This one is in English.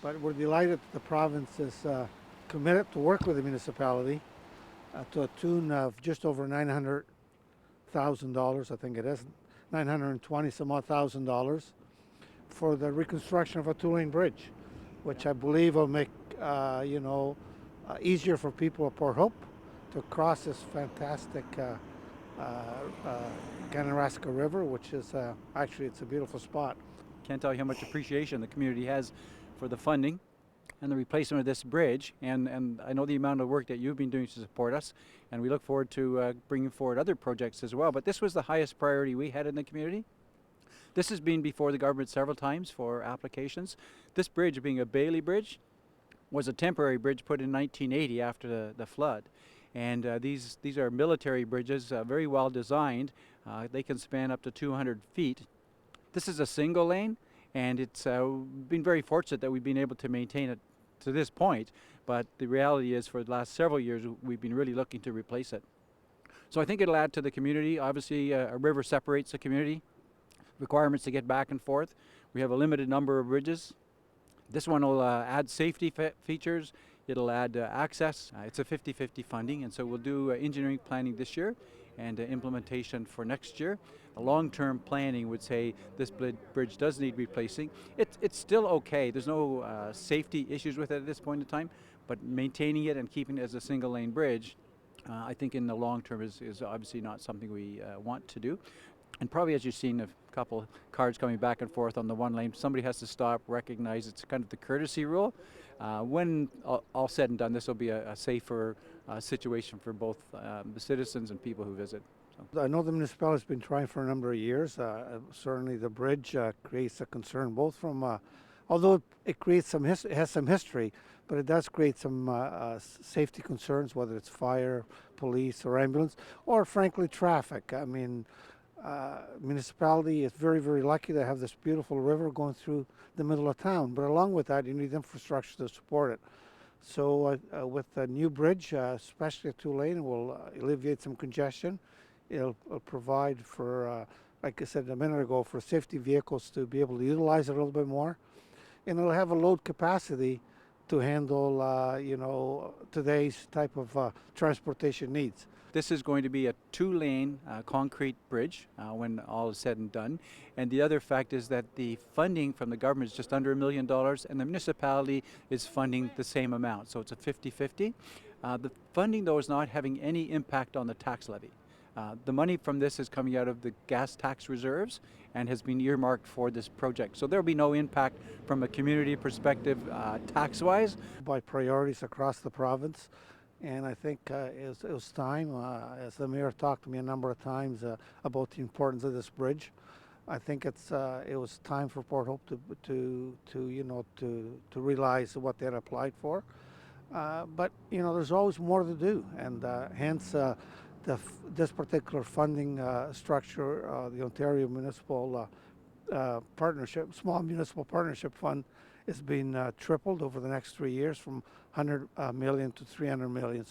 But we're delighted that the province is committed to work with the municipality to a tune of just over $900,000, I think it is, 920 some odd thousand dollars for the reconstruction of a two-lane bridge, which I believe will make easier for people at Port Hope to cross this fantastic Ganaraska River, which is actually it's a beautiful spot. Can't tell you how much appreciation the community has for the funding and the replacement of this bridge, and I know the amount of work that you've been doing to support us, and we look forward to bringing forward other projects as well. But this was the highest priority we had in the community. This has been before the government several times for applications. This bridge, being a Bailey Bridge, was a temporary bridge put in 1980 after the flood. And these are military bridges, very well designed. They can span up to 200 feet. This is a single lane, and it's been very fortunate that we've been able to maintain it to this point, but the reality is for the last several years we've been really looking to replace it. So I think it'll add to the community. Obviously a river separates the community, requirements to get back and forth. We have a limited number of bridges. This one will add safety features. It'll add access. It's a 50-50 funding, and so we'll do engineering planning this year and implementation for next year. A long-term planning would say this bridge does need replacing. It's still okay. There's no safety issues with it at this point in time, but maintaining it and keeping it as a single-lane bridge, I think in the long term is obviously not something we want to do. And probably as you've seen a couple cars coming back and forth on the one lane, somebody has to stop, recognize it's kind of the courtesy rule. When all said and done, this will be a safer situation for both the citizens and people who visit. So. I know the municipality has been trying for a number of years. Certainly the bridge creates a concern both from, although it creates it has some history, but it does create some safety concerns, whether it's fire, police, or ambulance, or frankly traffic. I mean, municipality is very, very lucky to have this beautiful river going through the middle of town, but along with that you need infrastructure to support it. So with a new bridge, especially a two-lane, will alleviate some congestion. It'll provide for, like I said a minute ago, for safety vehicles to be able to utilize it a little bit more, and it'll have a load capacity to handle today's type of transportation needs. This is going to be a two-lane concrete bridge when all is said and done. And the other fact is that the funding from the government is just under $1 million, and the municipality is funding the same amount. So it's a 50-50. The funding, though, is not having any impact on the tax levy. The money from this is coming out of the gas tax reserves and has been earmarked for this project. So there will be no impact from a community perspective tax-wise. By priorities across the province. And I think it was time, as the mayor talked to me a number of times about the importance of this bridge. I think it was time for Port Hope to realize what they had applied for. But there's always more to do, and hence this particular funding structure, the Ontario Municipal Partnership, Small Municipal Partnership Fund, is being tripled over the next 3 years from 100 million to 300 million.